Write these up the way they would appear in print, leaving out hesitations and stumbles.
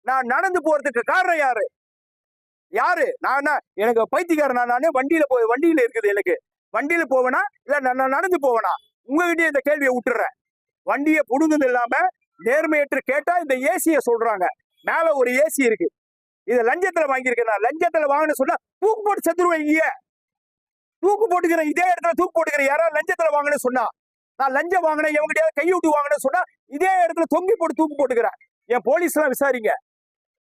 நான் நடந்து போறதுக்கு காரணம் யாரு? யாரு? நான் எனக்கு பைத்தியக்காரனா? நானு வண்டியில இருக்குது, எனக்கு வண்டியில போவேனா இல்ல நான் நடந்து போவேனா? உங்ககிட்டயே இந்த கேள்வியை விட்டுறேன். வண்டியை புடுங்குது இல்லாம நேர்மையற்று கேட்டா இந்த ஏசிய சொல்றாங்க. மேல ஒரு ஏசி இருக்கு, இதை லஞ்சத்துல வாங்கியிருக்கேன். நான் லஞ்சத்துல வாங்கினு சொன்னா தூக்கு போட்டு செத்துருவேன். இங்க தூக்கு போட்டுக்கிறேன், இதே இடத்துல தூக்கு போட்டுக்கிறேன். யாராவது லஞ்சத்துல வாங்கினு சொன்னா, நான் லஞ்சம் வாங்கினேன் எவங்கிட்டயாவது கைவிட்டு வாங்கினு சொன்னா இதே இடத்துல தொங்கி போட்டு தூக்கு போட்டுக்கிறேன். என் போலீஸ் எல்லாம் விசாரிங்க,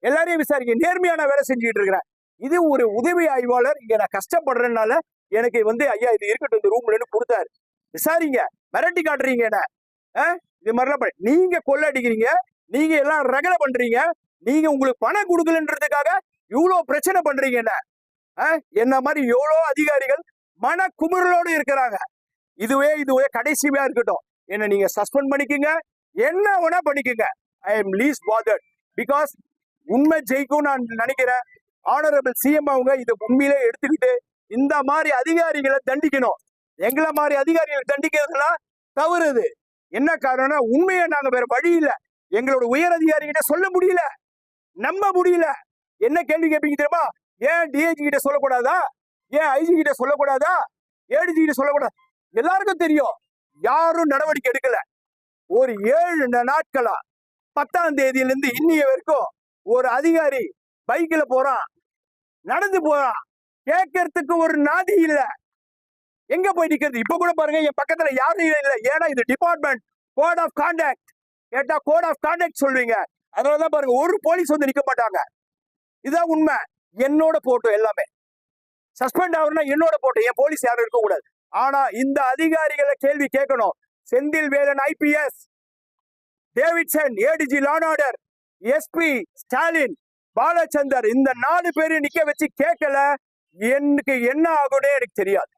எல்லாரையும் விசாரிங்க. நேர்மையான வேலை செஞ்சுட்டு இருக்கிறேன். இது ஒரு உதவி ஆய்வாளர். இங்க நான் கஷ்டப்படுறதுனால எனக்கு ஐயா இது இருக்கட்டும் இந்த ரூம்ல கொடுத்தாரு. விசாரிங்க, மிரட்டி காட்டுறீங்க என்ன? இது மாதிரிலாம் நீங்க கொள்ளடிக்கிறீங்க, நீங்க எல்லாம் ரகலை பண்றீங்க. நீங்க உங்களுக்கு பணம் கொடுக்கலன்றதுக்காக இவ்வளவு பிரச்சனை பண்றீங்க என்ன? என்ன மாதிரி எவ்வளவு அதிகாரிகள் மன குமுறலோடு இருக்கிறாங்க. இதுவே கடைசியா இருக்கட்டும். என்ன நீங்க சஸ்பெண்ட் பண்ணிக்கங்க, என்ன வேணா பண்ணிக்கங்க. I am least bothered. Because உண்மை ஜெயிக்கும் நான் நினைக்கிறேன். ஆனரபிள் சிஎம் அவங்க இதை உண்மையிலே எடுத்துக்கிட்டு இந்த மாதிரி அதிகாரிகளை தண்டிக்கணும். எங்களை மாதிரி அதிகாரிகளை தண்டிக்கிறதுலாம் தவறுது. என்ன காரணம்? உண்மையை நாங்க வேற வழி இல்ல, எங்களோட உயர் அதிகாரிகிட்ட சொல்ல முடியல, நம்ப முடியல. என்ன கேள்வி கேட்பீங்க தெரியுமா? ஏன் டிஐஜி கிட்ட சொல்லக்கூடாதா? ஏன் ஐஜி கிட்ட சொல்லக்கூடாதா? ஏடிஜி கிட்ட சொல்லக்கூடாது? எல்லாருக்கும் தெரியும். யாரும் நடவடிக்கை எடுக்கல. ஒரு 7 நாட்களா 10ஆம் தேதியிலிருந்து இன்னைய வரைக்கும் ஒரு அதிகாரி பைக்ல போறான், நடந்து போறான், கேட்கறதுக்கு ஒரு நாதி இல்ல. எங்க போய் நிக்கிறது? இப்ப கூட பாருங்க, என் பக்கத்துல யாரும் இல்ல. ஏன்னா இது டிபார்ட்மெண்ட் கோட் ஆஃப் கான்டாக்ட். கேட்டா கோட் ஆஃப் கான்டாக்ட் சொல்வீங்க. அதனாலதான் பாருங்க ஒரு போலீஸ் நிக்க மாட்டாங்க. இதுதான் உண்மை. என்னோட போட்டோ எல்லாமே சஸ்பெண்ட் ஆகுறதுனா என்னோட போட்டோ, என் போலீஸ் யாரும் இருக்க கூடாது. ஆனா இந்த அதிகாரிகளை கேள்வி கேட்கணும். Senthil Velan IPS, Davidson ADG law and order, SP Stalin, Balachander, இந்த 4 பேரையும் நிக்க வச்சு கேட்கல எனக்கு என்ன ஆகும்னே எனக்கு தெரியாது.